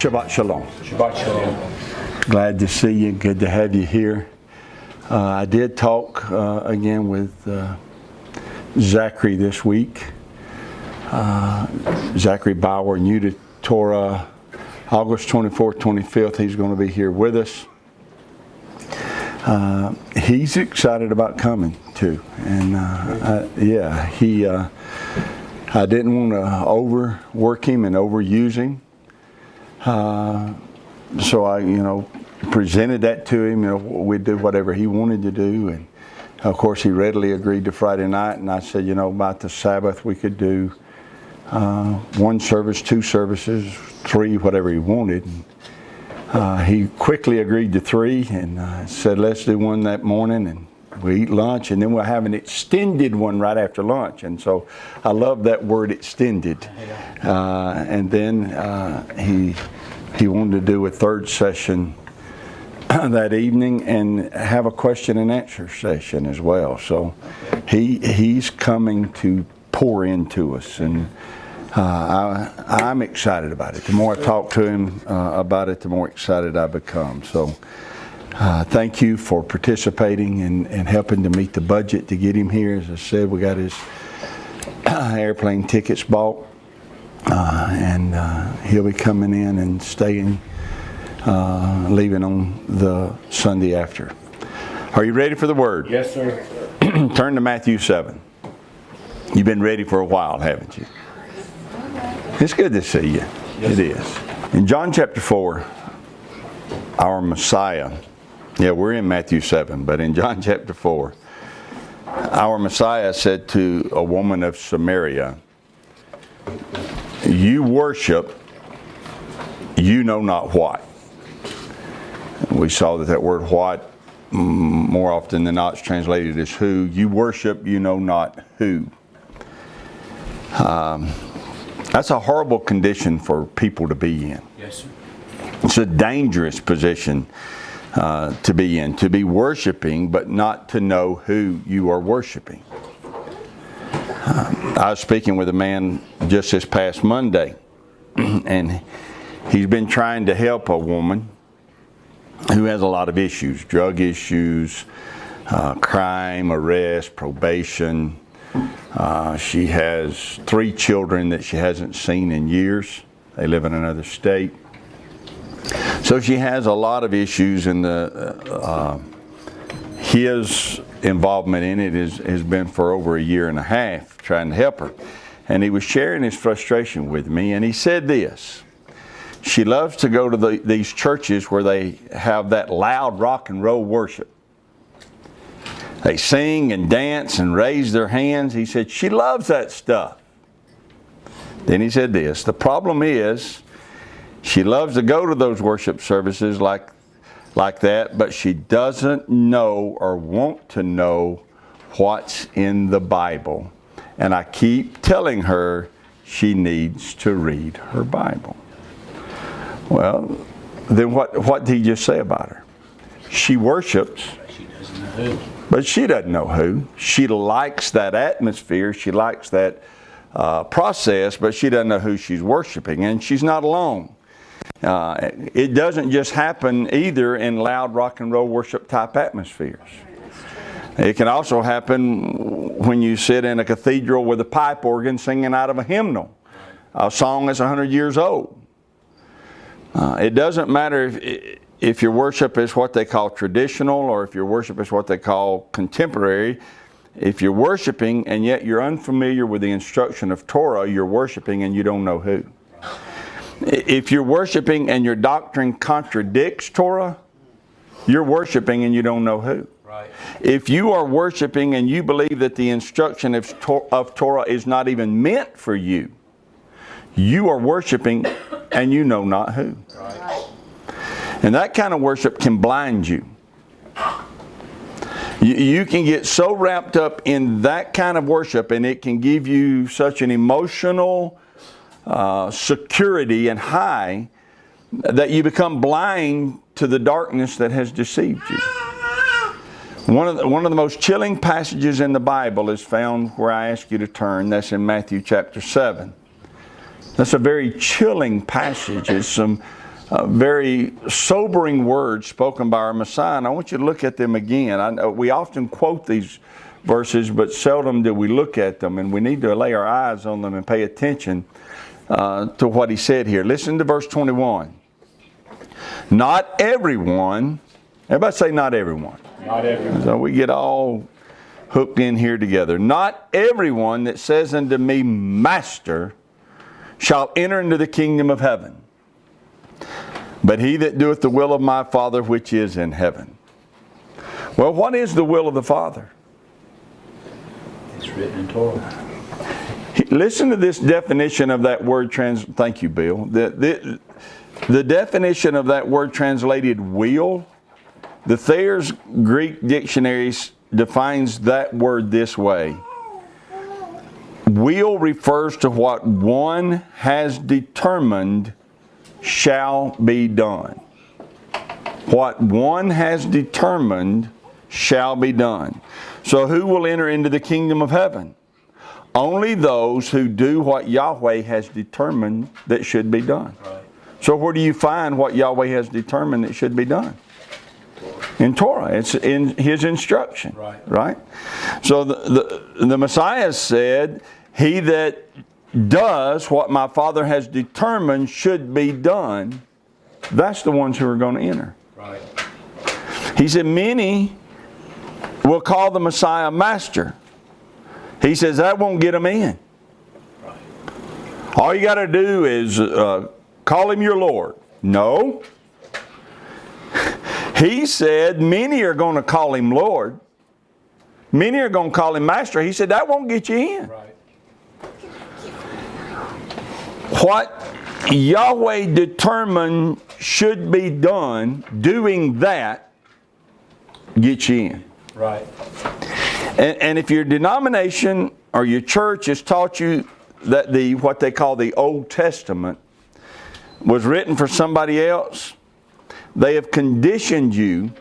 Shabbat Shalom. Shabbat Shalom. Glad to see you. Good to have you here. I did talk again with Zachary this week. Zachary Bauer, new to Torah, August 24th, 25th. He's going to be here with us. He's excited about coming too, and I didn't want to overwork him and overuse him, so I, presented that to him. We'd do whatever he wanted to do, and of course he readily agreed to Friday night. And I said, about the Sabbath we could do one service, two services, three, whatever he wanted. He quickly agreed to three and said, let's do one that morning, and we eat lunch, and then we'll have an extended one right after lunch. And so I love that word, extended. And then he wanted to do a third session that evening and have a question and answer session as well. So he's coming to pour into us, and I'm excited about it. The more I talk to him about it, the more excited I become. So thank you for participating and helping to meet the budget to get him here. As I said, we got his airplane tickets bought, and he'll be coming in and staying, leaving on the Sunday after. Are you ready for the word? Yes, sir. Turn to Matthew 7. You've been ready for a while, haven't you? It's good to see you. Yes. It is. In John chapter 4, our Messiah, we're in Matthew 7, but in John chapter 4, our Messiah said to a woman of Samaria, you worship, you know not what. We saw that word what more often than not is translated as who. You worship, you know not who. That's a horrible condition for people to be in. Yes, sir. It's a dangerous position to be in, to be worshiping but not to know who you are worshiping. I was speaking with a man just this past Monday, and he's been trying to help a woman who has a lot of issues, drug issues, crime, arrest, probation. She has 3 children that she hasn't seen in years. They live in another state. So she has a lot of issues, and his involvement in it has been for over a year and a half, trying to help her. And he was sharing his frustration with me, and he said this. She loves to go to these churches where they have that loud rock and roll worship. They sing and dance and raise their hands. He said she loves that stuff. Then he said this, the problem is she loves to go to those worship services like that, but she doesn't know or want to know what's in the Bible. And I keep telling her she needs to read her Bible. Well, then what did he just say about her? She worships, but she doesn't know who. She likes that atmosphere. She likes that process, but she doesn't know who she's worshiping. And she's not alone. It doesn't just happen either in loud rock and roll worship type atmospheres. It can also happen when you sit in a cathedral with a pipe organ singing out of a hymnal, a song that's 100 years old. It doesn't matter if your worship is what they call traditional or if your worship is what they call contemporary. If you're worshiping and yet you're unfamiliar with the instruction of Torah, you're worshiping and you don't know who. If you're worshiping and your doctrine contradicts Torah, you're worshiping and you don't know who. Right. If you are worshiping and you believe that the instruction of Torah is not even meant for you, you are worshiping and you know not who. Right. And that kind of worship can blind you. You can get so wrapped up in that kind of worship, and it can give you such an emotional security and high that you become blind to the darkness that has deceived you. One of the most chilling passages in the Bible is found where I ask you to turn. That's in Matthew chapter 7. That's a very chilling passage. It's some very sobering words spoken by our Messiah, and I want you to look at them again. I know we often quote these verses, but seldom do we look at them, and we need to lay our eyes on them and pay attention to what he said here. Listen to verse 21. Not everyone, everybody say not everyone. Not everyone. So we get all hooked in here together. Not everyone that says unto me, Master, shall enter into the kingdom of heaven, but he that doeth the will of my Father which is in heaven. Well, what is the will of the Father? It's written in Torah. Listen to this definition of that word. Thank you, Bill. The definition of that word translated will. The Thayer's Greek dictionary defines that word this way. Will refers to what one has determined shall be done. What one has determined shall be done. So who will enter into the kingdom of heaven? Only those who do what Yahweh has determined that should be done. Right. So where do you find what Yahweh has determined that should be done? In Torah. It's in His instruction. Right? So the Messiah said, he that does what my Father has determined should be done, that's the ones who are going to enter. Right. He said, many will call the Messiah Master. He says that won't get them in. Right. All you got to do is call Him your Lord. No. He said many are going to call Him Lord. Many are going to call Him Master. He said that won't get you in. Right. What Yahweh determined should be done, doing that gets you in. Right. And if your denomination or your church has taught you that what they call the Old Testament was written for somebody else, they have conditioned you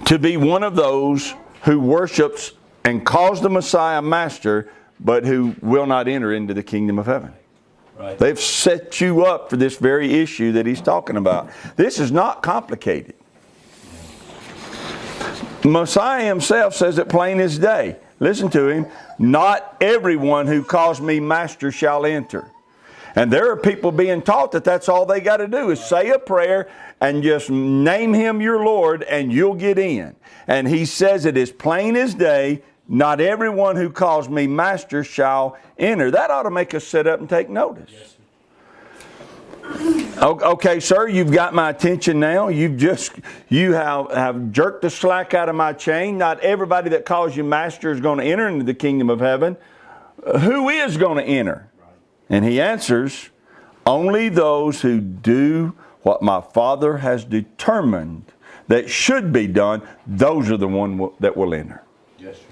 to be one of those who worships and calls the Messiah Master, but who will not enter into the kingdom of heaven. Right. They've set you up for this very issue that he's talking about. This is not complicated. Messiah himself says it plain as day. Listen to him. Not everyone who calls me Master shall enter. And there are people being taught that that's all they got to do is say a prayer and just name Him your Lord and you'll get in. And he says it as plain as day. Not everyone who calls me Master shall enter. That ought to make us sit up and take notice. Yes, sir. Okay, sir, you've got my attention now. You have jerked the slack out of my chain. Not everybody that calls you Master is going to enter into the kingdom of heaven. Who is going to enter? Right. And he answers, only those who do what my Father has determined that should be done, those are the ones that will enter. Yes, sir.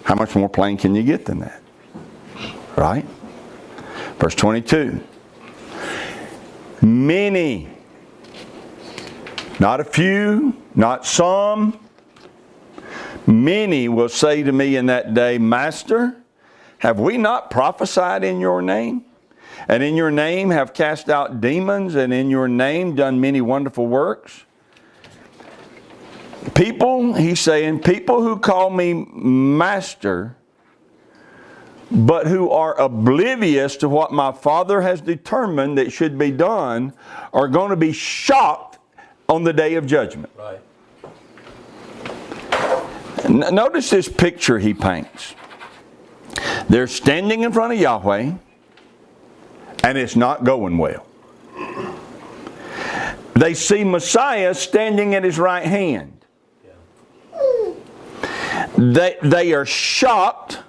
How much more plain can you get than that? Right? Verse 22. Many, not a few, not some, many will say to me in that day, Master, have we not prophesied in your name? And in your name have cast out demons, and in your name done many wonderful works? People, he's saying, people who call me Master, but who are oblivious to what my Father has determined that should be done, are going to be shocked on the day of judgment. Right. Notice this picture he paints. They're standing in front of Yahweh, and it's not going well. They see Messiah standing at His right hand. Yeah. They are shocked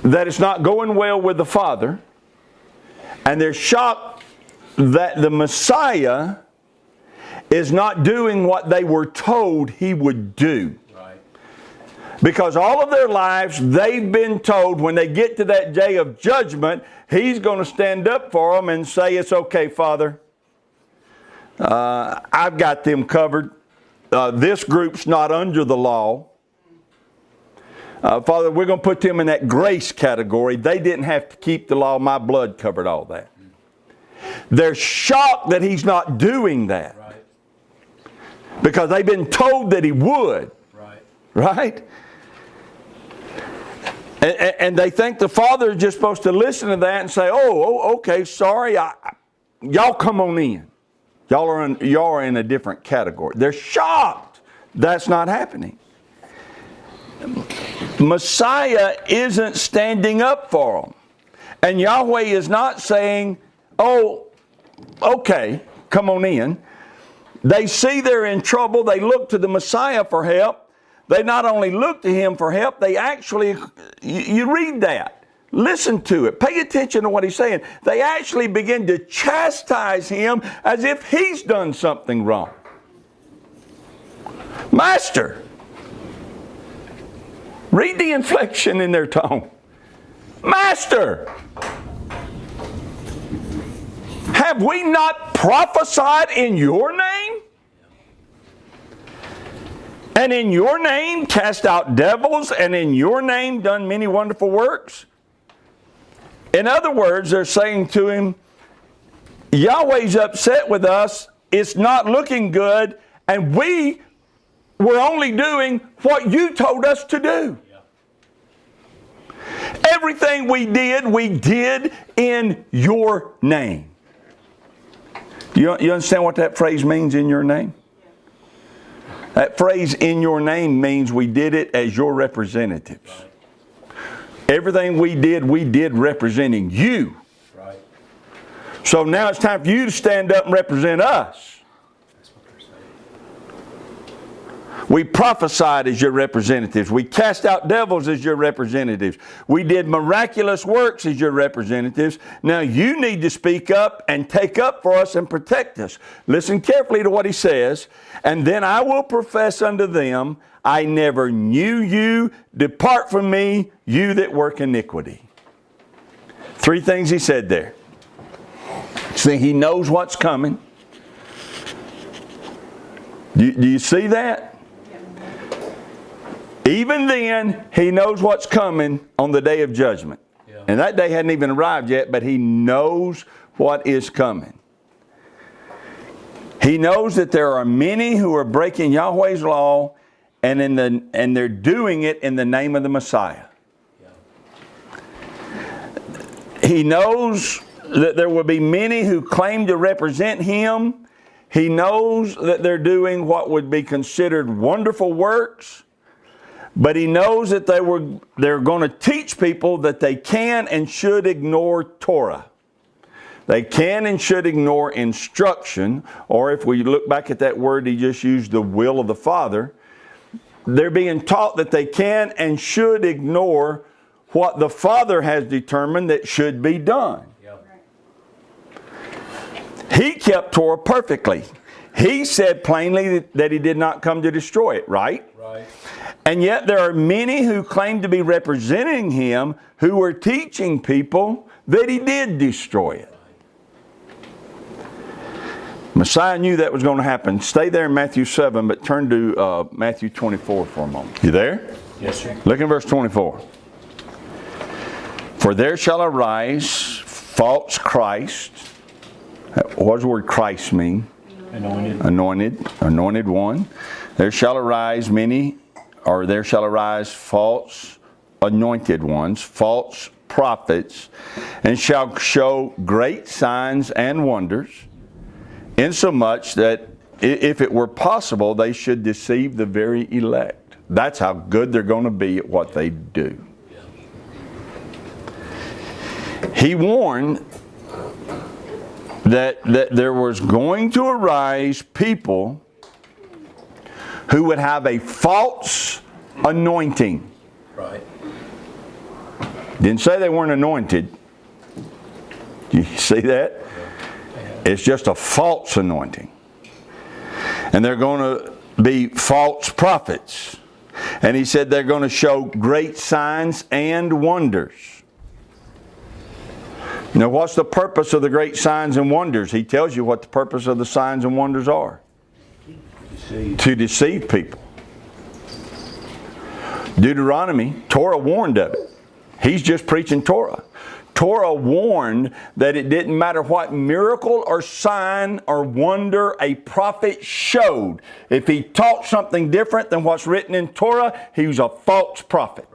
that it's not going well with the Father, and they're shocked that the Messiah is not doing what they were told He would do. Right. Because all of their lives they've been told when they get to that day of judgment, He's going to stand up for them and say, it's okay, Father. I've got them covered. This group's not under the law. Father, we're going to put them in that grace category. They didn't have to keep the law. My blood covered all that. They're shocked that He's not doing that. Right. Because they've been told that He would. Right. Right? And they think the Father is just supposed to listen to that and say, oh okay, sorry, y'all come on in. Y'all are in a different category. They're shocked that's not happening. Messiah isn't standing up for them. And Yahweh is not saying, oh, okay, come on in. They see they're in trouble. They look to the Messiah for help. They not only look to Him for help, they actually, you read that. Listen to it. Pay attention to what He's saying. They actually begin to chastise Him as if He's done something wrong. Master. Read the inflection in their tone. Master. Have we not prophesied in your name? And in your name cast out devils, and in your name done many wonderful works? In other words, they're saying to Him, Yahweh's upset with us, it's not looking good, and we were only doing what you told us to do. Yeah. Everything we did in your name. You understand what that phrase means, in your name? That phrase, in your name, means we did it as your representatives. Right. Everything we did representing you. Right. So now it's time for you to stand up and represent us. That's what they're saying. We prophesied as your representatives. We cast out devils as your representatives. We did miraculous works as your representatives. Now you need to speak up and take up for us and protect us. Listen carefully to what He says. And then I will profess unto them, I never knew you. Depart from me, you that work iniquity. 3 things He said there. See, He knows what's coming. Do you see that? Even then, He knows what's coming on the day of judgment. Yeah. And that day hadn't even arrived yet, but He knows what is coming. He knows that there are many who are breaking Yahweh's law, and they're doing it in the name of the Messiah. Yeah. He knows that there will be many who claim to represent Him. He knows that they're doing what would be considered wonderful works. But He knows that they're going to teach people that they can and should ignore Torah. They can and should ignore instruction, or if we look back at that word He just used, the will of the Father. They're being taught that they can and should ignore what the Father has determined that should be done. Yep. He kept Torah perfectly. He said plainly that He did not come to destroy it, right? Right. And yet there are many who claim to be representing Him who are teaching people that He did destroy it. Messiah knew that was going to happen. Stay there in Matthew 7, but turn to Matthew 24 for a moment. You there? Yes, sir. Look in verse 24. For there shall arise false Christ. What does the word Christ mean? Anointed one. There shall arise false anointed ones, false prophets, and shall show great signs and wonders, insomuch that if it were possible, they should deceive the very elect. That's how good they're going to be at what they do. He warned that there was going to arise people who would have a false anointing. Right. Didn't say they weren't anointed. You see that? It's just a false anointing. And they're going to be false prophets. And He said they're going to show great signs and wonders. Now, what's the purpose of the great signs and wonders? He tells you what the purpose of the signs and wonders are. To deceive people. Deuteronomy, Torah warned of it. He's just preaching Torah. Torah warned that it didn't matter what miracle or sign or wonder a prophet showed. If he taught something different than what's written in Torah, he was a false prophet.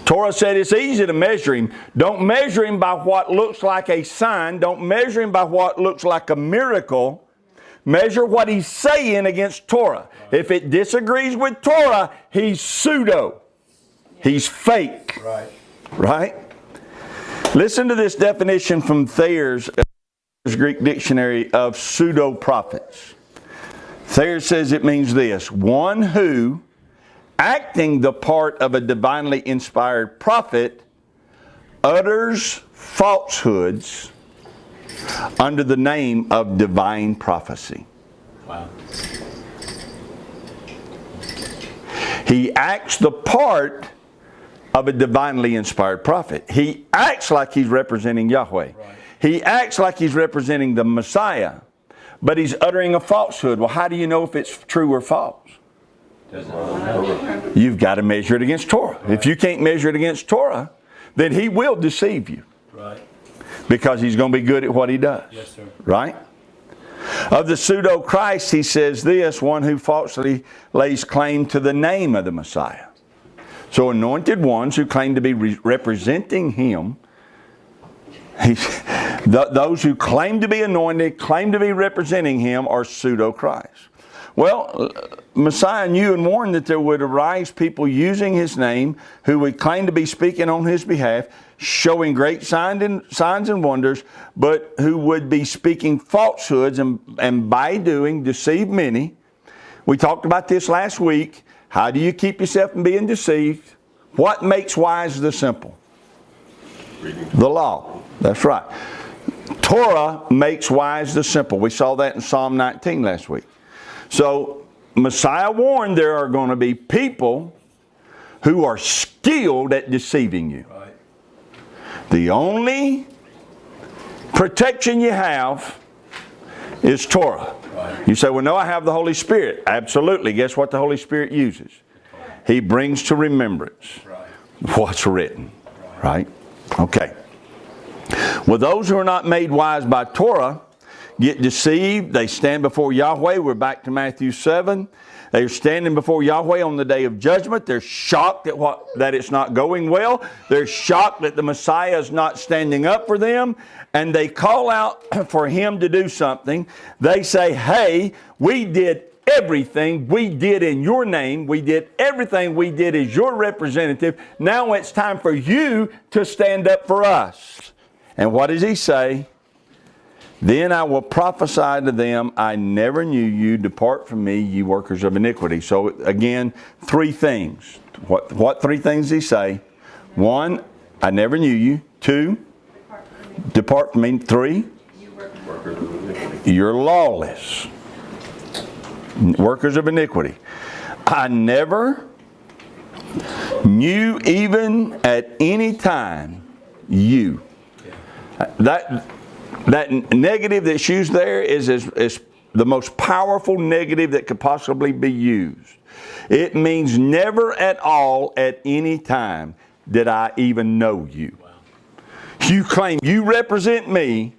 Torah said it's easy to measure him. Don't measure him by what looks like a sign. Don't measure him by what looks like a miracle. Measure what he's saying against Torah. If it disagrees with Torah, he's pseudo. He's fake. Right? Listen to this definition from Thayer's Greek dictionary of pseudo-prophets. Thayer says it means this: one who, acting the part of a divinely inspired prophet, utters falsehoods under the name of divine prophecy. Wow. He acts the part of a divinely inspired prophet. He acts like he's representing Yahweh. Right. He acts like he's representing the Messiah, but he's uttering a falsehood. Well, how do you know if it's true or false? You've got to measure it against Torah. Right. If you can't measure it against Torah, then he will deceive you. Right. Because he's going to be good at what he does. Yes, sir. Right? Of the pseudo-Christ, he says this: one who falsely lays claim to the name of the Messiah. So anointed ones who claim to be representing him, those who claim to be anointed, claim to be representing him, are pseudo-Christ. Well, Messiah knew and warned that there would arise people using his name who would claim to be speaking on his behalf, showing great signs and wonders, but who would be speaking falsehoods and by doing deceive many. We talked about this last week. How do you keep yourself from being deceived? What makes wise the simple? The law. That's right. Torah makes wise the simple. We saw that in Psalm 19 last week. So Messiah warned there are going to be people who are skilled at deceiving you. Right. The only protection you have is Torah. Right. You say, well, no, I have the Holy Spirit. Absolutely. Guess what the Holy Spirit uses? He brings to remembrance what's written. Right? Okay. Well, those who are not made wise by Torah get deceived. They stand before Yahweh. We're back to Matthew 7. They're standing before Yahweh on the day of judgment. They're shocked at that it's not going well. They're shocked that the Messiah is not standing up for them. And they call out for him to do something. They say, hey, we did everything we did in your name. We did everything we did as your representative. Now it's time for you to stand up for us. And what does he say? Then I will prophesy to them, I never knew you. Depart from me, you workers of iniquity. So again, three things. What three things does he say? One, I never knew you. Two, depart from me. Three, you're lawless. Workers of iniquity. I never knew even at any time you. That negative that's used there is the most powerful negative that could possibly be used. It means never at all at any time did I even know you. You claim you represent me,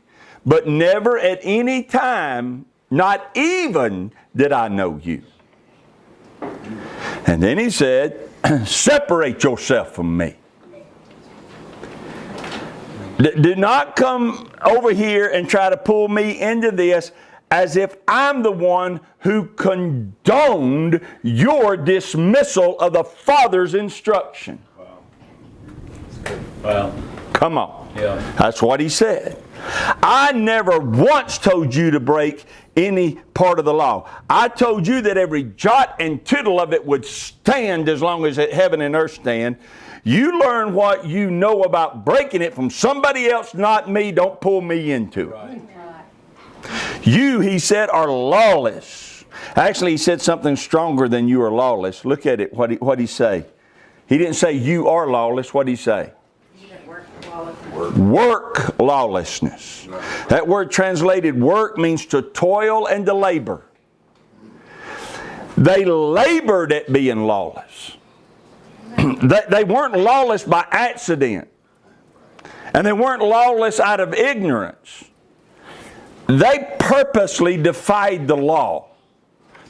but never at any time, not even did I know you. And then he said, separate yourself from me. Do not come over here and try to pull me into this as if I'm the one who condoned your dismissal of the Father's instruction. Wow. Come on. Yeah. That's what he said. I never once told you to break any part of the law. I told you that every jot and tittle of it would stand as long as heaven and earth stand. You learn what you know about breaking it from somebody else, not me. Don't pull me into it. Right. You, he said, are lawless. Actually, he said something stronger than you are lawless. Look at it. What he say? He didn't say you are lawless. What did he say? Work lawlessness. That word translated work means to toil and to labor. They labored at being lawless. They weren't lawless by accident. And they weren't lawless out of ignorance. They purposely defied the law.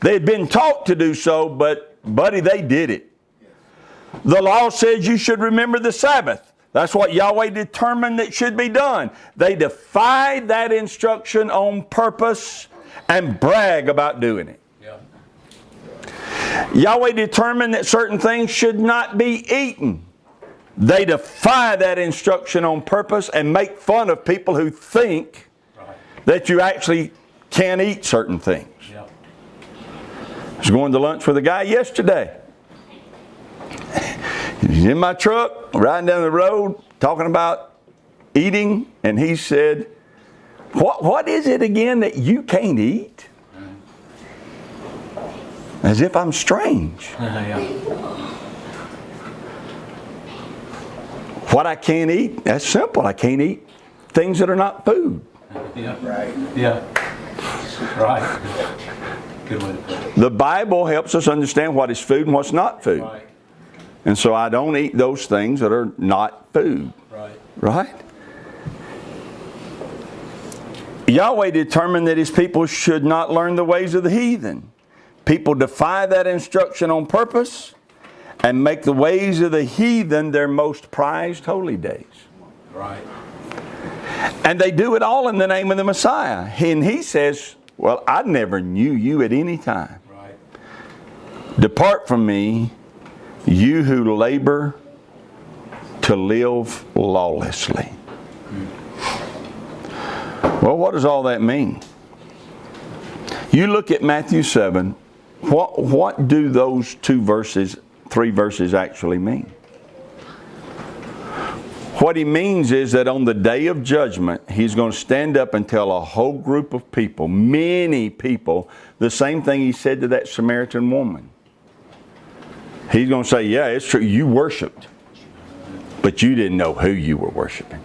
They had been taught to do so, but buddy, they did it. The law says you should remember the Sabbath. That's what Yahweh determined that should be done. They defied that instruction on purpose and brag about doing it. Yahweh determined that certain things should not be eaten. They defy that instruction on purpose and make fun of people who think that you actually can't eat certain things. I was going to lunch with a guy yesterday. He's in my truck, riding down the road, talking about eating, and he said, what is it again that you can't eat? As if I'm strange. What I can't eat, that's simple. I can't eat things that are not food. Right. Good way to put it. The Bible helps us understand what is food and what's not food. Right. And so I don't eat those things that are not food. Right? Yahweh determined that His people should not learn the ways of the heathen. People defy that instruction on purpose and make the ways of the heathen their most prized holy days. Right. And they do it all in the name of the Messiah. And He says, well, I never knew you at any time. Right. Depart from me, you who labor to live lawlessly. Well, what does all that mean? You look at Matthew 7, what do those three verses actually mean? What He means is that on the day of judgment, He's going to stand up and tell a whole group of people, many people, the same thing He said to that Samaritan woman. He's going to say, yeah, it's true, you worshiped, but you didn't know who you were worshiping.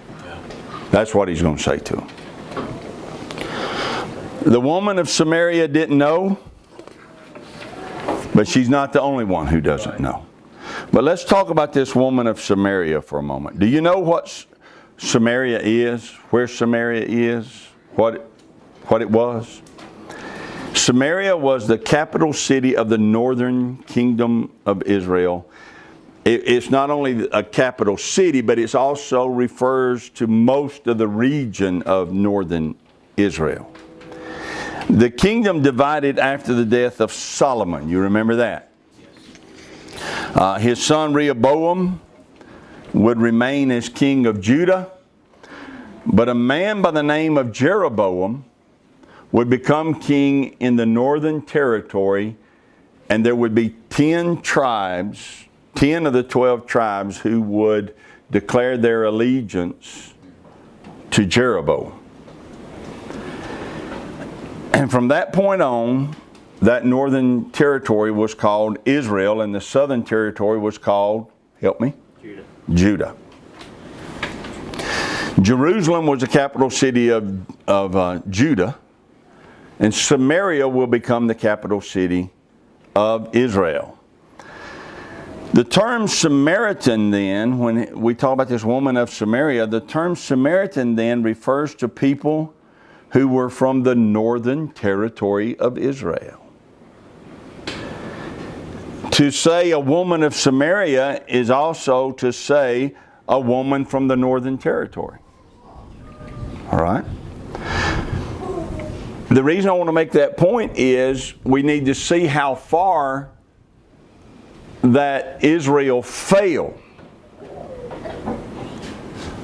That's what He's going to say to them. The woman of Samaria didn't know, but she's not the only one who doesn't know. But let's talk about this woman of Samaria for a moment. Do you know what Samaria is? Where Samaria is? What it was? Samaria was the capital city of the northern kingdom of Israel. It's not only a capital city, but it also refers to most of the region of northern Israel. The kingdom divided after the death of Solomon. You remember that? His son Rehoboam would remain as king of Judah, but a man by the name of Jeroboam would become king in the northern territory, and there would be 10 tribes, 10 of the 12 tribes who would declare their allegiance to Jeroboam. And from that point on, that northern territory was called Israel, and the southern territory was called, help me? Judah. Jerusalem was the capital city of Judah, and Samaria will become the capital city of Israel. The term Samaritan then, when we talk about this woman of Samaria, the term Samaritan then refers to people who were from the northern territory of Israel. To say a woman of Samaria is also to say a woman from the northern territory. All right? The reason I want to make that point is we need to see how far that Israel failed.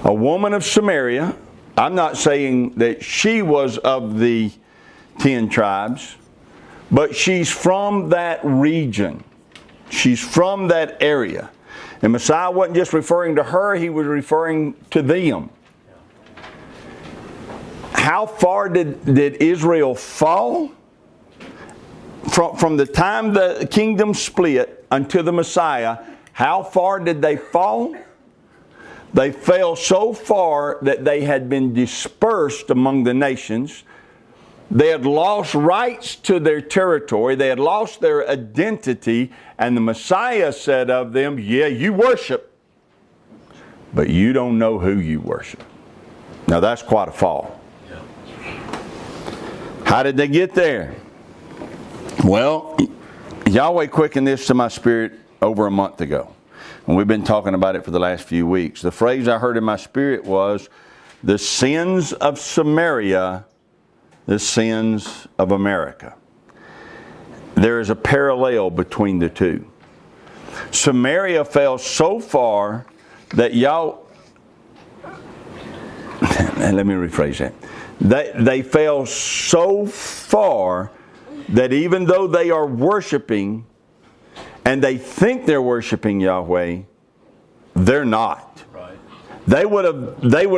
A woman of Samaria, I'm not saying that she was of the 10 tribes, but she's from that region. She's from that area. And Messiah wasn't just referring to her, He was referring to them. How far did Israel fall? From the time the kingdom split until the Messiah, how far did they fall? They fell so far that they had been dispersed among the nations. They had lost rights to their territory. They had lost their identity. And the Messiah said of them, yeah, you worship, but you don't know who you worship. Now that's quite a fall. How did they get there? Well, Yahweh quickened this to my spirit over a month ago. And we've been talking about it for the last few weeks. The phrase I heard in my spirit was, the sins of Samaria, the sins of America. There is a parallel between the two. Samaria fell so far that let me rephrase that. They fell so far that even though they are worshiping and they think they're worshiping Yahweh, they're not. Right. They would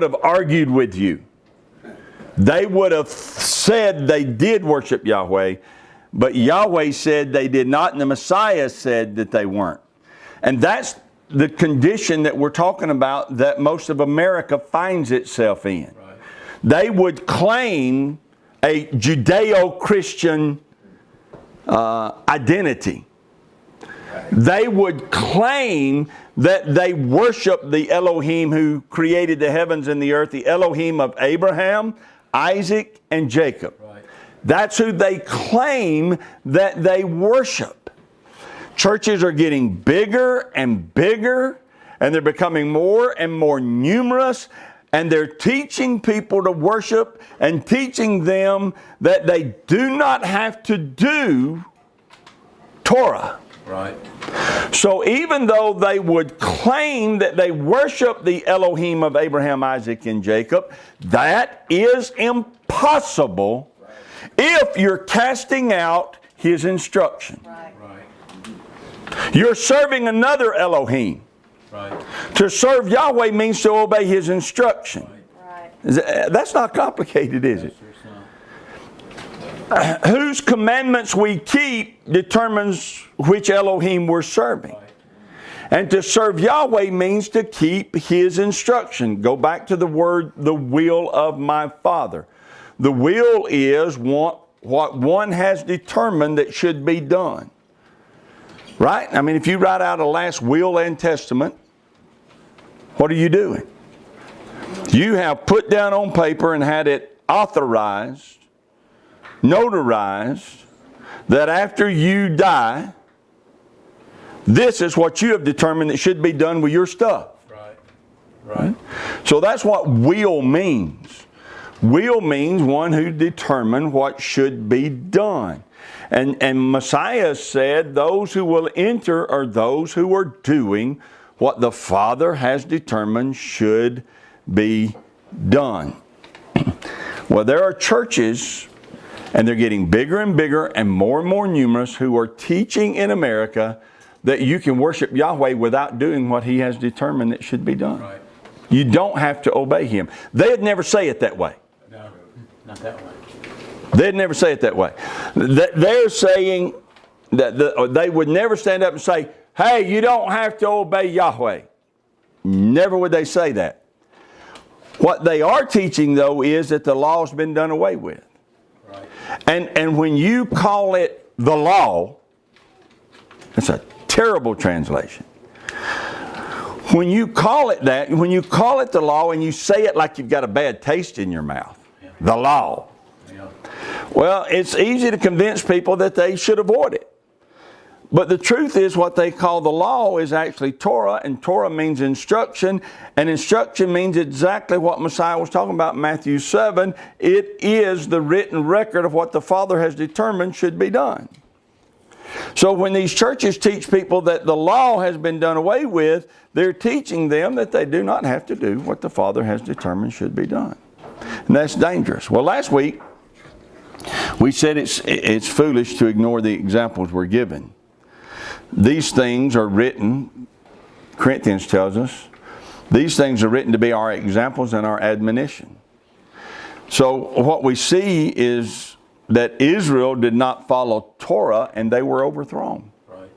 have argued with you. They would have said they did worship Yahweh, but Yahweh said they did not, and the Messiah said that they weren't. And that's the condition that we're talking about that most of America finds itself in. Right. They would claim a Judeo-Christian identity. They would claim that they worship the Elohim who created the heavens and the earth, the Elohim of Abraham, Isaac, and Jacob. Right. That's who they claim that they worship. Churches are getting bigger and bigger, and they're becoming more and more numerous, and they're teaching people to worship and teaching them that they do not have to do Torah. Right. So even though they would claim that they worship the Elohim of Abraham, Isaac, and Jacob, that is impossible if you're casting out His instruction. Right. You're serving another Elohim. Right. To serve Yahweh means to obey His instruction. Right. That's not complicated, is it? Whose commandments we keep determines which Elohim we're serving. And to serve Yahweh means to keep His instruction. Go back to the word, the will of my Father. The will is what one has determined that should be done. Right? I mean, if you write out a last will and testament, what are you doing? You have put down on paper and had it authorized, notarized, that after you die, this is what you have determined that should be done with your stuff. Right. So that's what will means. Will means one who determined what should be done. And Messiah said those who will enter are those who are doing what the Father has determined should be done. Well, there are churches, and they're getting bigger and bigger and more numerous, who are teaching in America that you can worship Yahweh without doing what He has determined that should be done. Right. You don't have to obey Him. They'd never say it that way. No, not that way. They'd never say it that way. They're saying that they would never stand up and say, hey, you don't have to obey Yahweh. Never would they say that. What they are teaching, though, is that the law's been done away with. Right. And when you call it the law, it's a terrible translation. When you call it that, when you call it the law and you say it like you've got a bad taste in your mouth, the law. Well, it's easy to convince people that they should avoid it. But the truth is what they call the law is actually Torah, and Torah means instruction, and instruction means exactly what Messiah was talking about in Matthew 7. It is the written record of what the Father has determined should be done. So when these churches teach people that the law has been done away with, they're teaching them that they do not have to do what the Father has determined should be done. And that's dangerous. Well, last week, we said it's foolish to ignore the examples we're given. These things are written, Corinthians tells us, these things are written to be our examples and our admonition. So what we see is that Israel did not follow Torah and they were overthrown. Right.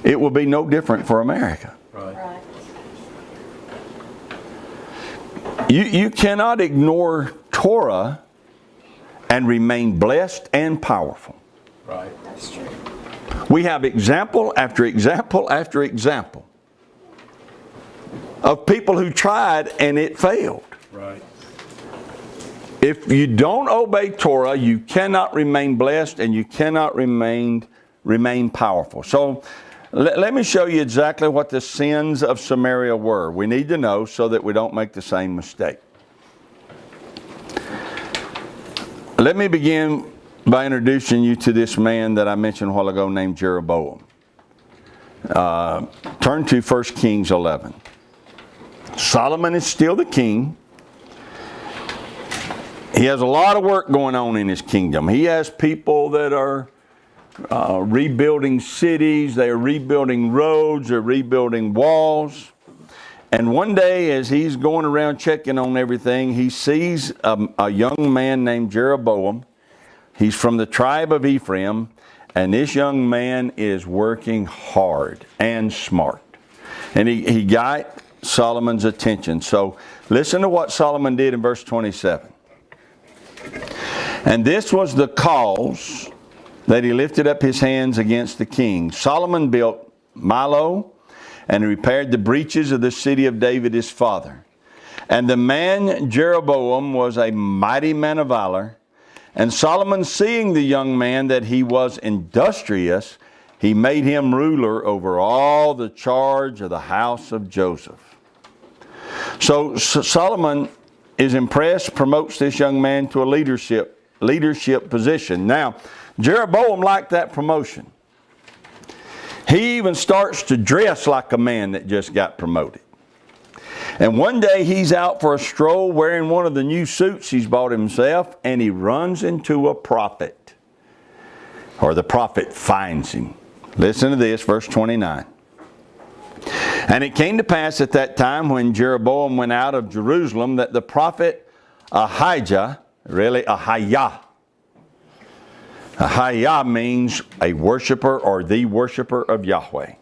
It will be no different for America. Right. You cannot ignore Torah and remain blessed and powerful. Right. That's true. We have example after example after example of people who tried and it failed. Right. If you don't obey Torah, you cannot remain blessed and you cannot remain powerful. So let me show you exactly what the sins of Samaria were. We need to know so that we don't make the same mistake. Let me begin by introducing you to this man that I mentioned a while ago named Jeroboam. Turn to 1 Kings 11. Solomon is still the king. He has a lot of work going on in his kingdom. He has people that are rebuilding cities, they are rebuilding roads, they're rebuilding walls. And one day as he's going around checking on everything, he sees a young man named Jeroboam. He's from the tribe of Ephraim, and this young man is working hard and smart. And he got Solomon's attention. So listen to what Solomon did in verse 27. And this was the cause that he lifted up his hands against the king. Solomon built Milo and repaired the breaches of the city of David his father. And the man Jeroboam was a mighty man of valor. And Solomon, seeing the young man that he was industrious, he made him ruler over all the charge of the house of Joseph. So Solomon is impressed, promotes this young man to a leadership position. Now, Jeroboam liked that promotion. He even starts to dress like a man that just got promoted. And one day he's out for a stroll wearing one of the new suits he's bought himself, and he runs into a prophet. Or the prophet finds him. Listen to this, verse 29. And it came to pass at that time when Jeroboam went out of Jerusalem that the prophet Ahijah, Ahijah means a worshiper or the worshiper of Yahweh.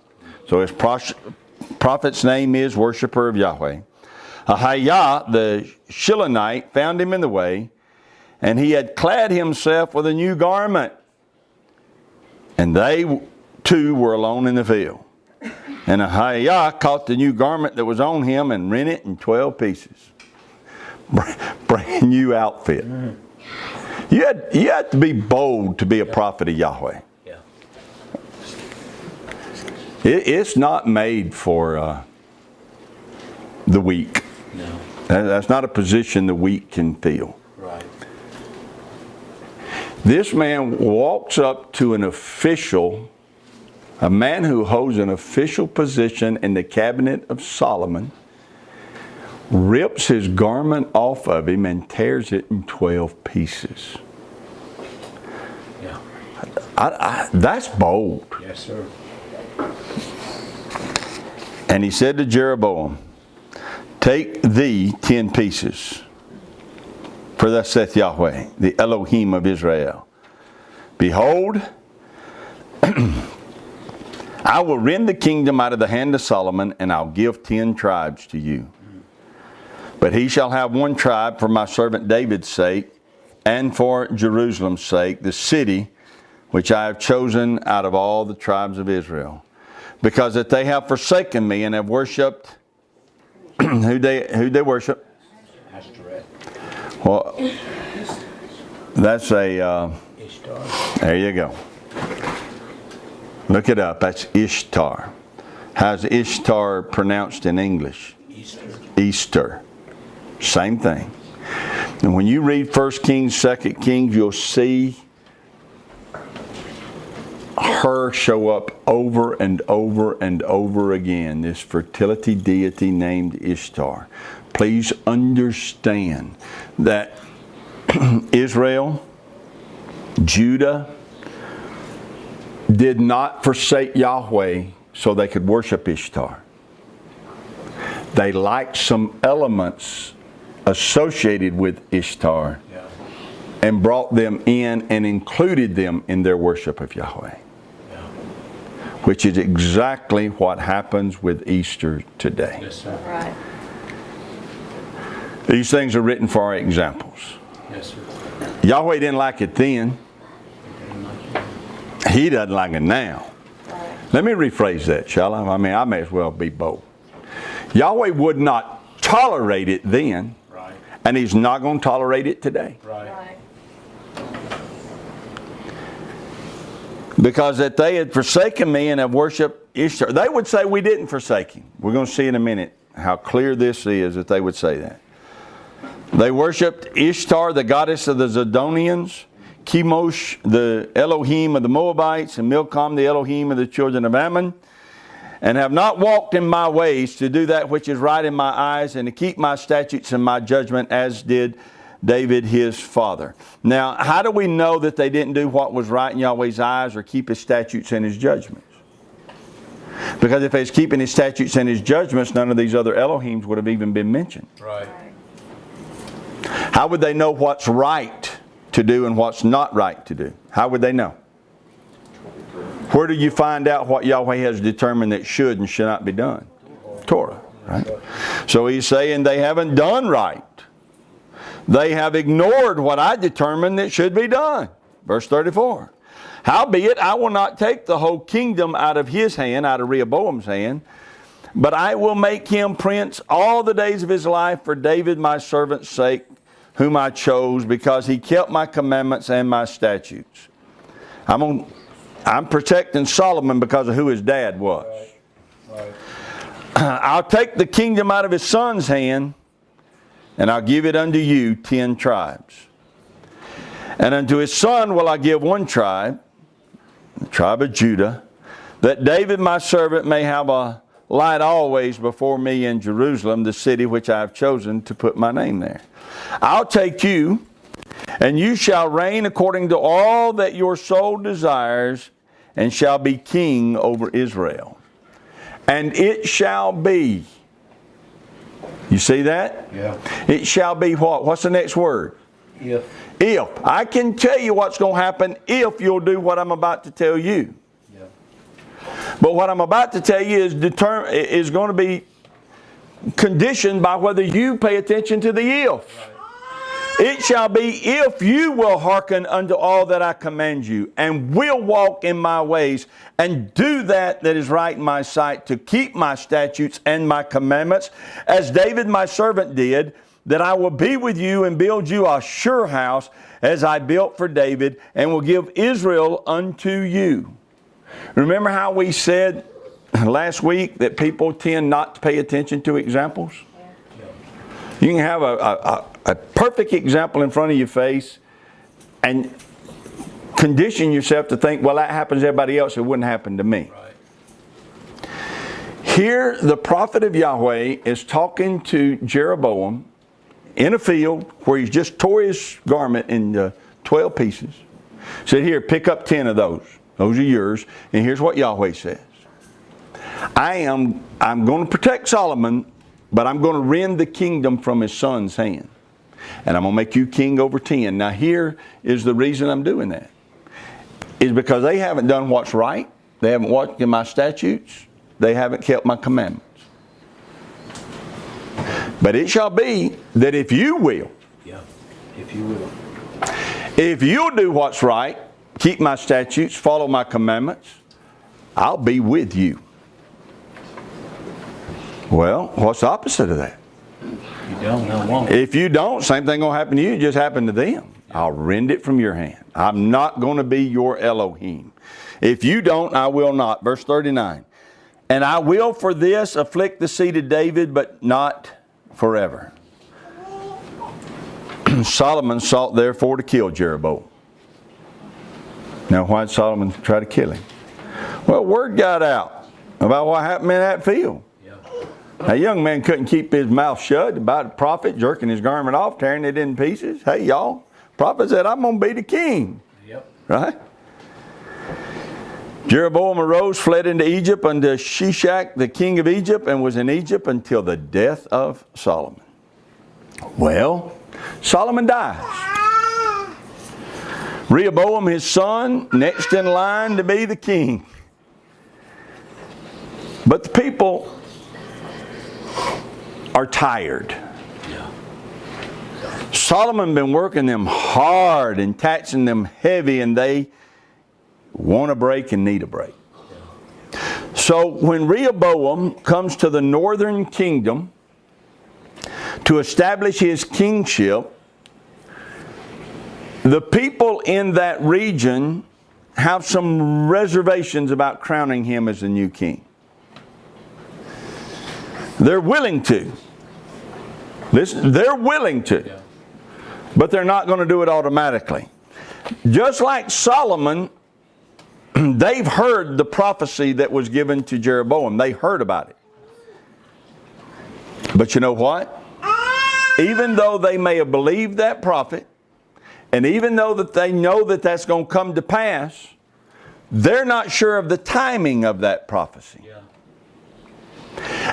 So his prophet's name is worshiper of Yahweh. Ahijah, the Shilonite, found him in the way, and he had clad himself with a new garment. And they two were alone in the field. And Ahijah caught the new garment that was on him and rent it in 12 pieces. Brand new outfit. You had to be bold to be a prophet of Yahweh. Yeah. It's not made for the weak. No. That's not a position the weak can fill. Right. This man walks up to an official, a man who holds an official position in the cabinet of Solomon, rips his garment off of him and tears it in 12 pieces. Yeah. That's bold. Yes, sir. And he said to Jeroboam, take thee 10 pieces, for thus saith Yahweh, the Elohim of Israel. Behold, I will rend the kingdom out of the hand of Solomon, and I'll give 10 tribes to you. But he shall have one tribe for my servant David's sake, and for Jerusalem's sake, the city which I have chosen out of all the tribes of Israel. Because that they have forsaken me and have worshipped, who they worship? Ashtoreth. Well, that's a, Ishtar. there you go. Look it up, that's Ishtar. How's Ishtar pronounced in English? Easter. Easter. Same thing. And when you read 1 Kings, 2 Kings, you'll see her show up over and over and over again, this fertility deity named Ishtar. Please understand that Israel, Judah, did not forsake Yahweh so they could worship Ishtar. They liked some elements associated with Ishtar and brought them in and included them in their worship of Yahweh. Which is exactly what happens with Easter today. Yes, sir. Right. These things are written for our examples. Yes, sir. Yahweh didn't like it then. He doesn't like it now. Let me rephrase that, shall I? I mean, I may as well be bold. Yahweh would not tolerate it then, Right. and He's not going to tolerate it today. Right. Because that they had forsaken me and have worshipped Ishtar. They would say we didn't forsake Him. We're going to see in a minute how clear this is that they would say that. They worshipped Ishtar, the goddess of the Zidonians, Chemosh, the Elohim of the Moabites, and Milcom, the Elohim of the children of Ammon, and have not walked in my ways to do that which is right in my eyes and to keep my statutes and my judgment as did David his father. Now, how do we know that they didn't do what was right in Yahweh's eyes or keep His statutes and His judgments? Because if they was keeping His statutes and His judgments, none of these other Elohims would have even been mentioned. Right. How would they know what's right to do and what's not right to do? How would they know? Where do you find out what Yahweh has determined that should and should not be done? Torah, right? So He's saying they haven't done right. They have ignored what I determined that should be done. Verse 34. Howbeit, I will not take the whole kingdom out of his hand, out of Rehoboam's hand, but I will make him prince all the days of his life for David my servant's sake, whom I chose, because he kept my commandments and my statutes. I'm protecting Solomon because of who his dad was. Right. I'll take the kingdom out of his son's hand, and I'll give it unto you 10 tribes. And unto his son will I give one tribe, the tribe of Judah, that David my servant may have a light always before me in Jerusalem, the city which I have chosen to put my name there. I'll take you, and you shall reign according to all that your soul desires, and shall be king over Israel. And it shall be. You see that? Yeah. It shall be what? What's the next word? If. If. I can tell you what's going to happen if you'll do what I'm about to tell you. Yeah. But what I'm about to tell you is going to be conditioned by whether you pay attention to the if. Right. It shall be if you will hearken unto all that I command you, and will walk in my ways, and do that is right in my sight, to keep my statutes and my commandments, as David my servant did, that I will be with you and build you a sure house, as I built for David, and will give Israel unto you. Remember how we said last week that people tend not to pay attention to examples? You can have a perfect example in front of your face and condition yourself to think, well, that happens to everybody else, it wouldn't happen to me. Right. Here, the prophet of Yahweh is talking to Jeroboam in a field where he's just tore his garment into 12 pieces. Said, here, pick up 10 of those. Those are yours. And here's what Yahweh says. I'm going to protect Solomon, but I'm going to rend the kingdom from his son's hand. And I'm going to make you king over 10. Now here is the reason I'm doing that. Is because they haven't done what's right. They haven't walked in my statutes. They haven't kept my commandments. But it shall be that if you will. Yeah. If you will. If you'll do what's right, keep my statutes, follow my commandments, I'll be with you. Well, what's the opposite of that? You don't, I won't. If you don't, same thing going to happen to you. It just happened to them. I'll rend it from your hand. I'm not going to be your Elohim. If you don't, I will not. Verse 39. And I will for this afflict the seed of David, but not forever. Solomon sought therefore to kill Jeroboam. Now, why did Solomon try to kill him? Well, word got out about what happened in that field. A young man couldn't keep his mouth shut about a prophet jerking his garment off, tearing it in pieces. Hey, y'all, prophet said, I'm going to be the king. Yep. Right? Jeroboam arose, fled into Egypt unto Shishak, the king of Egypt, and was in Egypt until the death of Solomon. Well, Solomon dies. Rehoboam, his son, next in line to be the king. But the people are tired. Yeah. Solomon been working them hard and taxing them heavy, and they want a break and need a break. So when Rehoboam comes to the northern kingdom to establish his kingship, the people in that region have some reservations about crowning him as the new king. They're willing to. Listen, they're willing to. But they're not going to do it automatically. Just like Solomon, they've heard the prophecy that was given to Jeroboam. They heard about it. But you know what? Even though they may have believed that prophet, and even though that they know that that's going to come to pass, they're not sure of the timing of that prophecy. Yeah.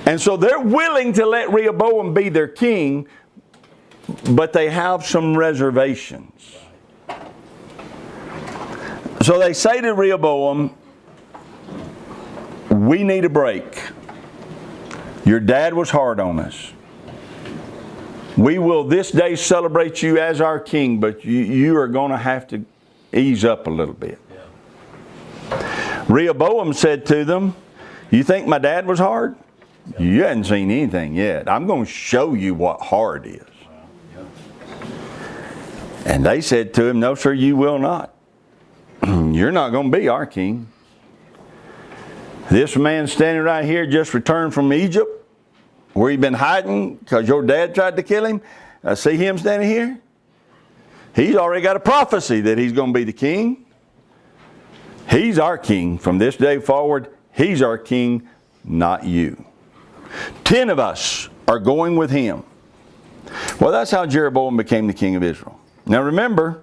And so they're willing to let Rehoboam be their king, but they have some reservations. So they say to Rehoboam, we need a break. Your dad was hard on us. We will this day celebrate you as our king, but you are going to have to ease up a little bit. Yeah. Rehoboam said to them, you think my dad was hard? Yeah. You hadn't seen anything yet. I'm going to show you what hard is. Yeah. And they said to him, no, sir, you will not. You're not going to be our king. This man standing right here just returned from Egypt, where he'd been hiding because your dad tried to kill him. See him standing here? He's already got a prophecy that he's going to be the king. He's our king. From this day forward, he's our king, not you. 10 of us are going with him. Well, that's how Jeroboam became the king of Israel. Now remember,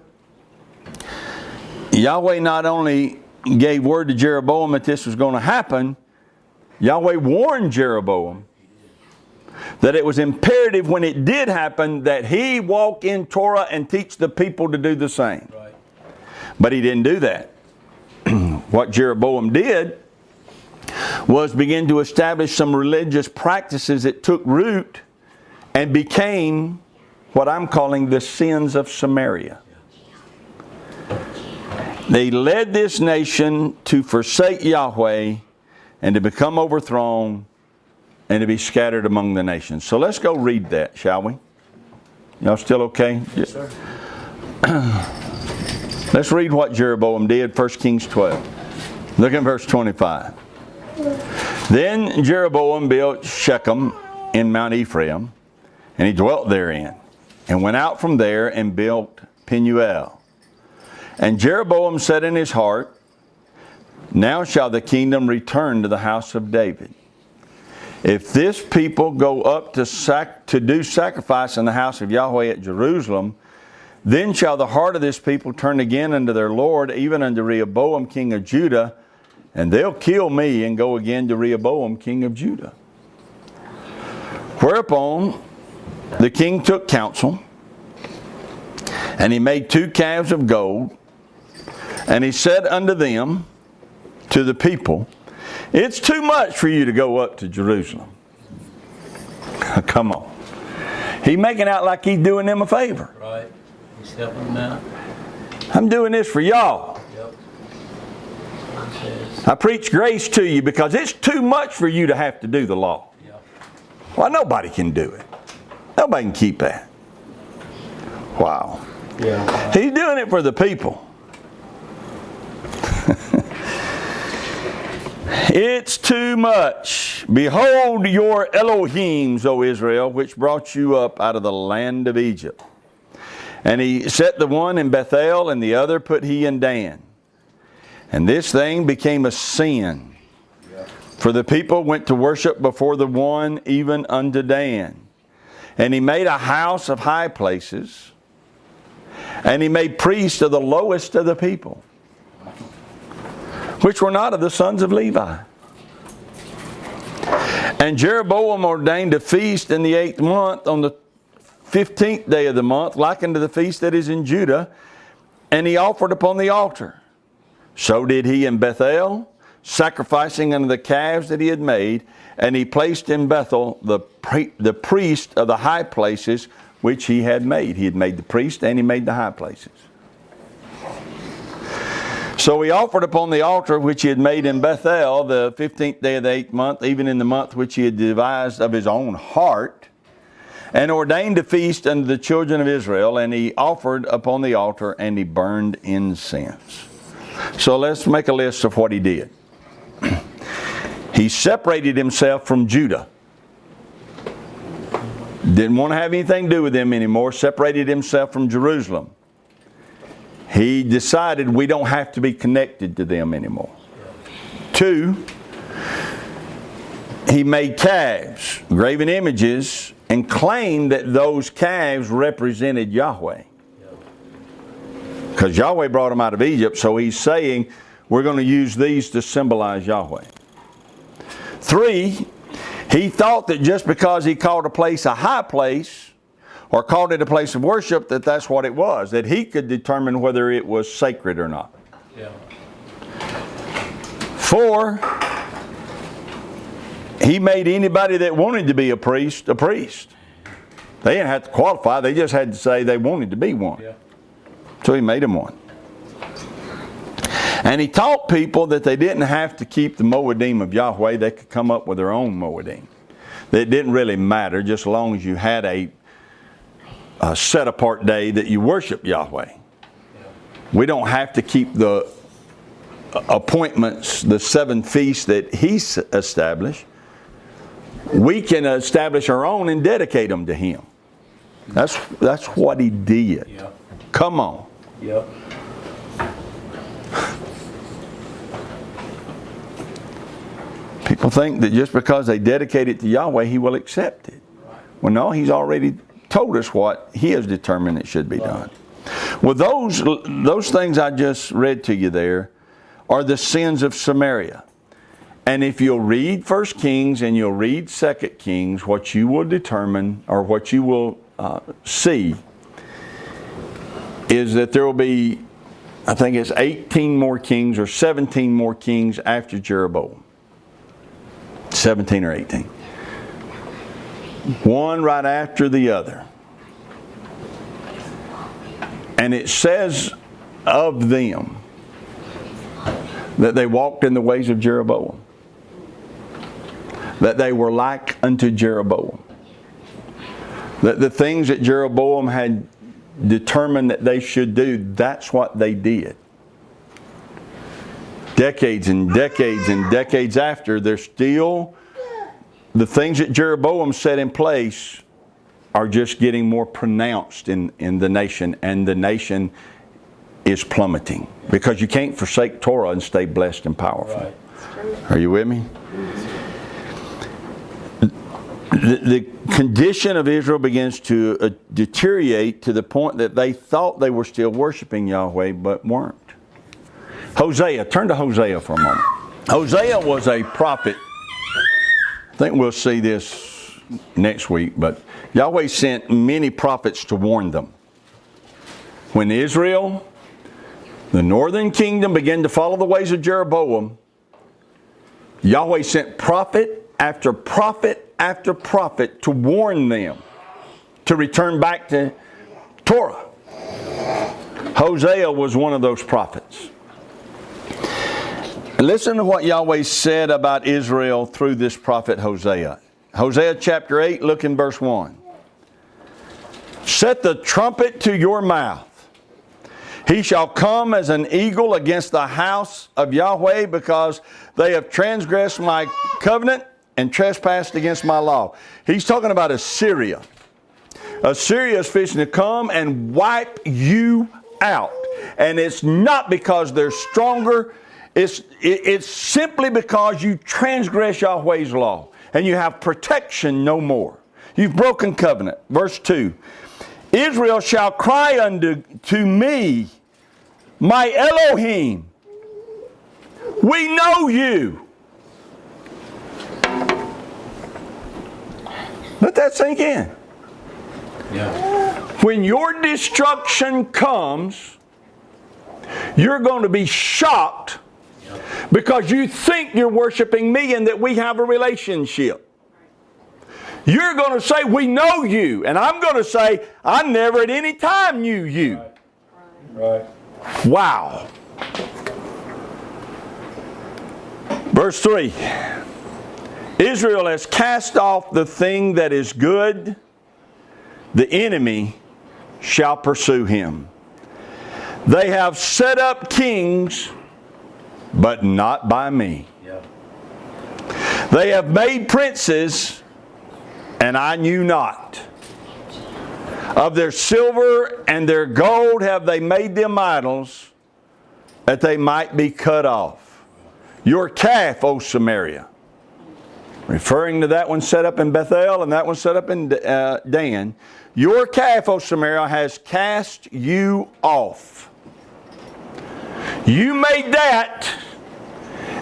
Yahweh not only gave word to Jeroboam that this was going to happen, Yahweh warned Jeroboam that it was imperative when it did happen that he walk in Torah and teach the people to do the same. Right. But he didn't do that. What Jeroboam did was begin to establish some religious practices that took root and became what I'm calling the sins of Samaria. They led this nation to forsake Yahweh and to become overthrown and to be scattered among the nations. So let's go read that, shall we? Y'all still okay? Yes, sir. Let's read what Jeroboam did, 1 Kings 12. Look at verse 25. Then Jeroboam built Shechem in Mount Ephraim, and he dwelt therein, and went out from there and built Penuel. And Jeroboam said in his heart, now shall the kingdom return to the house of David. If this people go up to do sacrifice in the house of Yahweh at Jerusalem, then shall the heart of this people turn again unto their Lord, even unto Rehoboam king of Judah, and they'll kill me and go again to Rehoboam king of Judah. Whereupon the king took counsel, and he made 2 calves of gold, and he said unto them, to the people, it's too much for you to go up to Jerusalem. Come on. He's making out like he's doing them a favor. Right. He's helping them out. I'm doing this for y'all. Yep. I preach grace to you because it's too much for you to have to do the law. Yep. Well, nobody can do it. Nobody can keep that. Wow. Yeah. He's doing it for the people. It's too much. Behold your Elohims, O Israel, which brought you up out of the land of Egypt. And he set the one in Bethel, and the other put he in Dan. And this thing became a sin. For the people went to worship before the one, even unto Dan. And he made a house of high places. And he made priests of the lowest of the people, which were not of the sons of Levi. And Jeroboam ordained a feast in the 8th month on the 15th day of the month, like unto the feast that is in Judah, and he offered upon the altar. So did he in Bethel, sacrificing unto the calves that he had made, and he placed in Bethel the priest of the high places which he had made. He had made the priest and he made the high places. So he offered upon the altar which he had made in Bethel the 15th day of the 8th month, even in the month which he had devised of his own heart, and ordained a feast unto the children of Israel, and he offered upon the altar, and he burned incense. So let's make a list of what he did. He separated himself from Judah. Didn't want to have anything to do with them anymore. Separated himself from Jerusalem. He decided we don't have to be connected to them anymore. 2, he made calves, graven images, and claimed that those calves represented Yahweh. Because Yahweh brought them out of Egypt, so he's saying we're going to use these to symbolize Yahweh. 3, he thought that just because he called a place a high place, or called it a place of worship, that that's what it was, that he could determine whether it was sacred or not. Yeah. 4, he made anybody that wanted to be a priest, a priest. They didn't have to qualify, they just had to say they wanted to be one. Yeah. So he made them one. And he taught people that they didn't have to keep the Moedim of Yahweh, they could come up with their own Moedim. It didn't really matter, just as long as you had a set apart day that you worship Yahweh. We don't have to keep the appointments, the 7 feasts that he established. We can establish our own and dedicate them to him. That's what he did. Yeah. Come on. Yep. People think that just because they dedicate it to Yahweh, he will accept it. Well, no, he's already told us what he has determined it should be done. Well, those things I just read to you there are the sins of Samaria. And if you'll read 1 Kings and you'll read 2 Kings, what you will determine, or what you will see, is that there will be, I think it's 18 more kings or 17 more kings after Jeroboam. 17 or 18. One right after the other. And it says of them that they walked in the ways of Jeroboam. That they were like unto Jeroboam. That the things that Jeroboam had determined that they should do, that's what they did. Decades and decades and decades after, they're still, the things that Jeroboam set in place are just getting more pronounced in the nation, and the nation is plummeting. Because you can't forsake Torah and stay blessed and powerful. Right. Are you with me? The condition of Israel begins to deteriorate to the point that they thought they were still worshiping Yahweh, but weren't. Hosea, turn to Hosea for a moment. Hosea was a prophet. I think we'll see this next week, but Yahweh sent many prophets to warn them. When Israel, the northern kingdom, began to follow the ways of Jeroboam, Yahweh sent prophet after prophet after prophet to warn them to return back to Torah. Hosea was one of those prophets. Listen to what Yahweh said about Israel through this prophet Hosea. Hosea chapter 8, look in verse 1. Set the trumpet to your mouth. He shall come as an eagle against the house of Yahweh, because they have transgressed my covenant and trespassed against my law. He's talking about Assyria. Assyria is fixing to come and wipe you out. And it's not because they're stronger. It's simply because you transgress Yahweh's law. And you have protection no more. You've broken covenant. Verse 2. Israel shall cry unto me, my Elohim. We know you. Let that sink in. Yeah. When your destruction comes, you're going to be shocked because you think you're worshiping me and that we have a relationship. You're going to say, we know you. And I'm going to say, I never at any time knew you. Right. Wow. Verse 3. Israel has cast off the thing that is good. The enemy shall pursue him. They have set up kings, but not by me. Yeah. They have made princes, and I knew not. Of their silver and their gold have they made them idols, that they might be cut off. Your calf, O Samaria. Referring to that one set up in Bethel and that one set up in Dan. Your calf, O Samaria, has cast you off. You made that,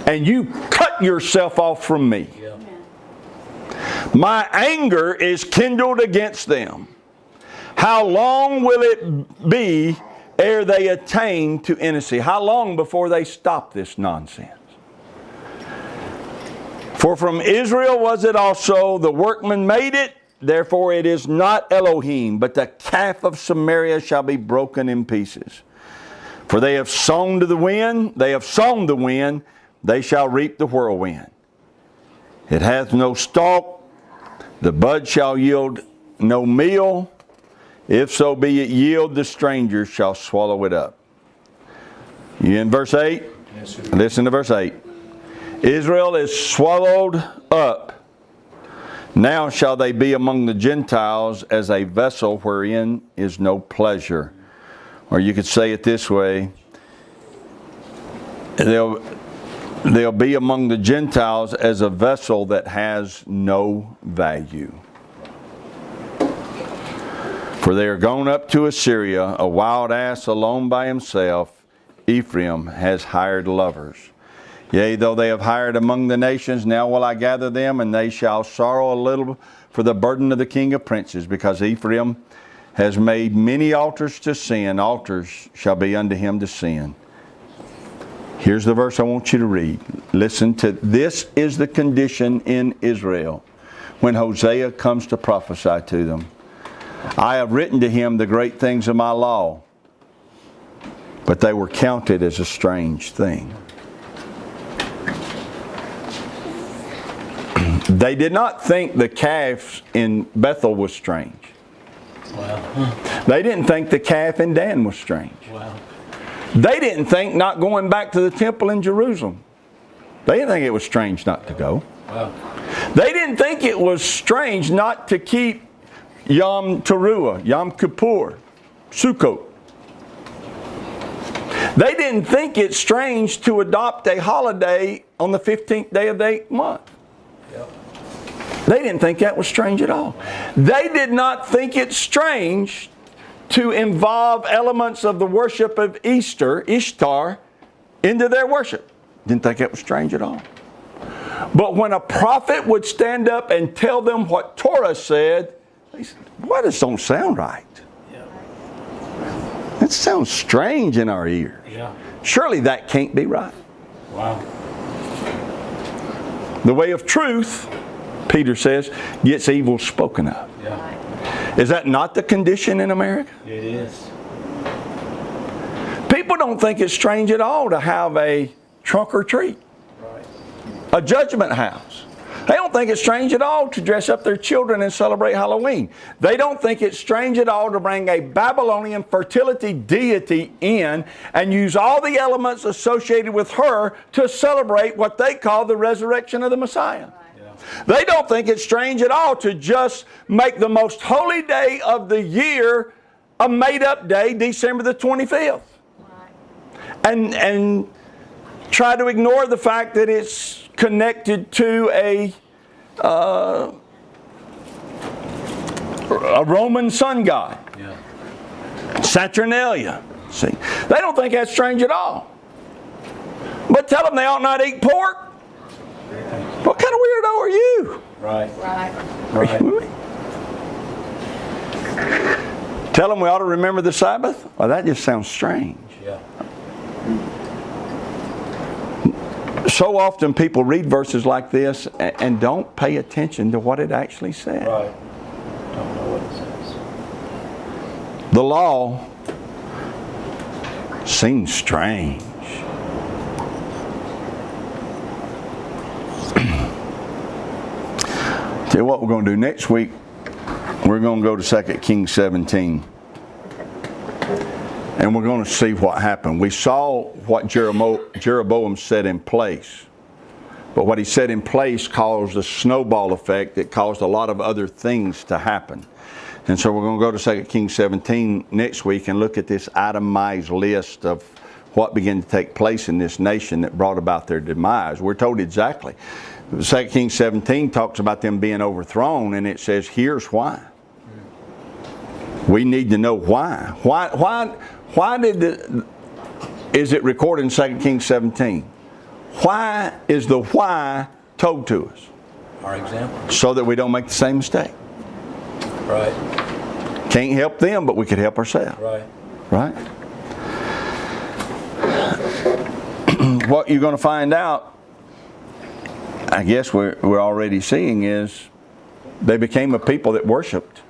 and you cut yourself off from me. Yeah. My anger is kindled against them. How long will it be ere they attain to innocency? How long before they stop this nonsense? For from Israel was it also, the workman made it, therefore it is not Elohim, but the calf of Samaria shall be broken in pieces. For they have sown to the wind, they shall reap the whirlwind. It hath no stalk, the bud shall yield no meal. If so be it yield, the stranger shall swallow it up. You in verse 8? Yes, sir. Listen to verse 8. Israel is swallowed up. Now shall they be among the Gentiles as a vessel wherein is no pleasure. Or you could say it this way. They'll be among the Gentiles as a vessel that has no value. For they are gone up to Assyria, a wild ass alone by himself. Ephraim has hired lovers. Yea, though they have hired among the nations, now will I gather them, and they shall sorrow a little for the burden of the king of princes, because Ephraim has made many altars to sin. Altars shall be unto him to sin. Here's the verse I want you to read. Listen to this. Is the condition in Israel when Hosea comes to prophesy to them. I have written to him the great things of my law, but they were counted as a strange thing. They did not think the calf in Bethel was strange. Wow. They didn't think the calf in Dan was strange. Wow. They didn't think not going back to the temple in Jerusalem. They didn't think it was strange not to go. Wow. They didn't think it was strange not to keep Yom Teruah, Yom Kippur, Sukkot. They didn't think it strange to adopt a holiday on the 15th day of the 8th month. Yep. They didn't think that was strange at all. They did not think it strange to involve elements of the worship of Easter, Ishtar, into their worship. Didn't think that was strange at all. But when a prophet would stand up and tell them what Torah said, they said, "Boy, this don't sound right. Yeah. That sounds strange in our ears. Yeah. Surely that can't be right." Wow. The way of truth, Peter says, gets evil spoken of. Yeah. Is that not the condition in America? It is. People don't think it's strange at all to have a trunk or treat, Right. a judgment house. They don't think it's strange at all to dress up their children and celebrate Halloween. They don't think it's strange at all to bring a Babylonian fertility deity in and use all the elements associated with her to celebrate what they call the resurrection of the Messiah. Yeah. They don't think it's strange at all to just make the most holy day of the year a made-up day, December the 25th. And try to ignore the fact that it's connected to a Roman sun god, Yeah. Saturnalia. See, they don't think that's strange at all. But tell them they ought not eat pork. What kind of weirdo are you? Right. Right. Are you with me? Tell them we ought to remember the Sabbath. Well, that just sounds strange. Yeah. So often people read verses like this and don't pay attention to what it actually said. Right. Don't know what it says. The law seems strange. Tell you what we're going to do next week. We're going to go to 2 Kings 17. And we're going to see what happened. We saw what Jeroboam set in place. But what he set in place caused a snowball effect that caused a lot of other things to happen. And so we're going to go to 2 Kings 17 next week and look at this itemized list of what began to take place in this nation that brought about their demise. We're told exactly. 2 Kings 17 talks about them being overthrown, and it says, here's why. We need to know why. Why is it recorded in 2 Kings 17? Why is the why told to us? Our example. So that we don't make the same mistake. Right. Can't help them, but we could help ourselves. Right. Right? What you're going to find out, I guess we're already seeing, is they became a people that worshiped.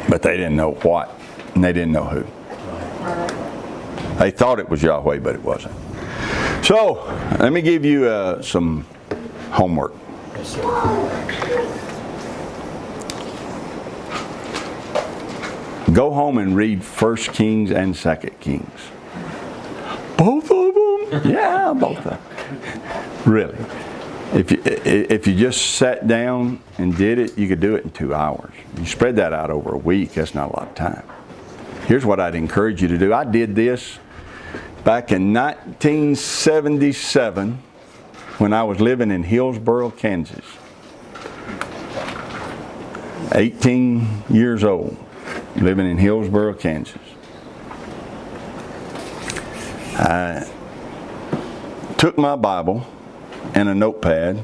But they didn't know what, and they didn't know who. They thought it was Yahweh, but it wasn't. So, let me give you some homework. Yes, sir. Go home and read 1 Kings and 2 Kings. Both of them? Yeah, both of them. Really. If you just sat down and did it, you could do it in 2 hours. You spread that out over a week, that's not a lot of time. Here's what I'd encourage you to do. I did this back in 1977 when I was living in Hillsboro, Kansas. 18 years old, living in Hillsboro, Kansas. I took my Bible and a notepad,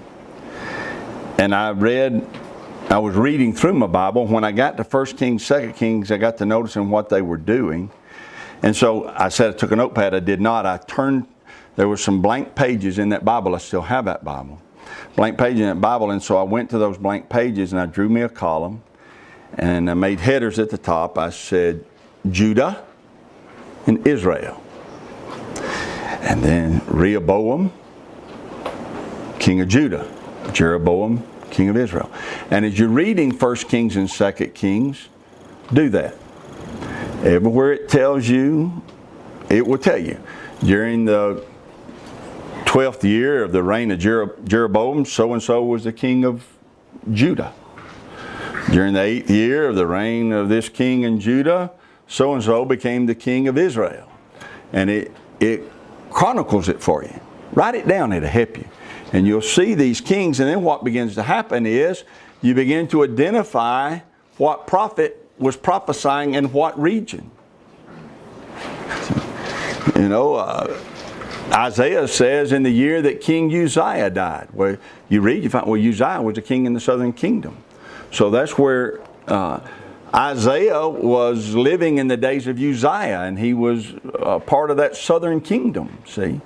and I was reading through my Bible. When I got to 1 Kings, 2 Kings, I got to noticing what they were doing. And so I said I took a notepad. I did not. There were some blank pages in that Bible. I still have that Bible. Blank pages in that Bible, and so I went to those blank pages and I drew me a column, and I made headers at the top. I said, Judah and Israel. And then Rehoboam, king of Judah. Jeroboam, king of Israel. And as you're reading 1 Kings and 2 Kings, do that. Everywhere it tells you, it will tell you. During the 12th year of the reign of Jeroboam, so-and-so was the king of Judah. During the 8th year of the reign of this king in Judah, so-and-so became the king of Israel. And it chronicles it for you. Write it down, it'll help you. And you'll see these kings, and then what begins to happen is you begin to identify what prophet was prophesying in what region. You know, Isaiah says in the year that King Uzziah died. Well, you read, you find, well, Uzziah was a king in the southern kingdom. So that's where Isaiah was living in the days of Uzziah, and he was part of that southern kingdom, see.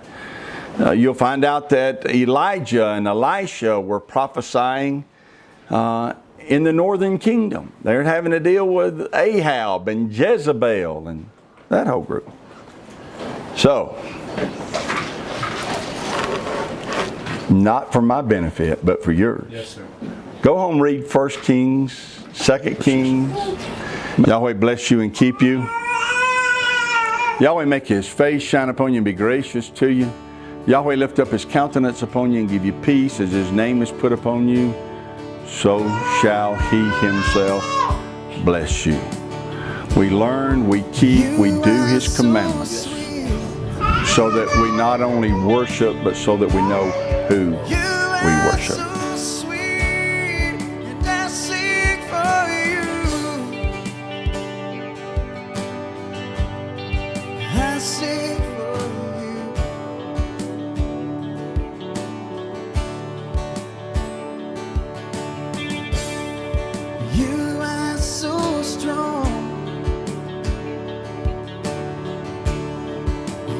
You'll find out that Elijah and Elisha were prophesying in the northern kingdom. They're having to deal with Ahab and Jezebel and that whole group. So, not for my benefit, but for yours. Yes, sir. Go home, read 1 Kings, 2 Kings. Yahweh bless you and keep you. Yahweh make His face shine upon you and be gracious to you. Yahweh lift up His countenance upon you and give you peace as His name is put upon you. So shall He Himself bless you. We learn, we keep, we do His commandments so that we not only worship, but so that we know who we worship.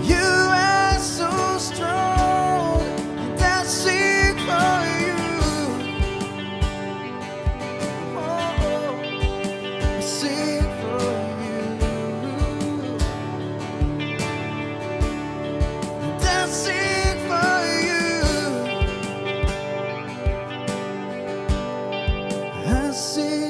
You are so strong, and I sing for you. see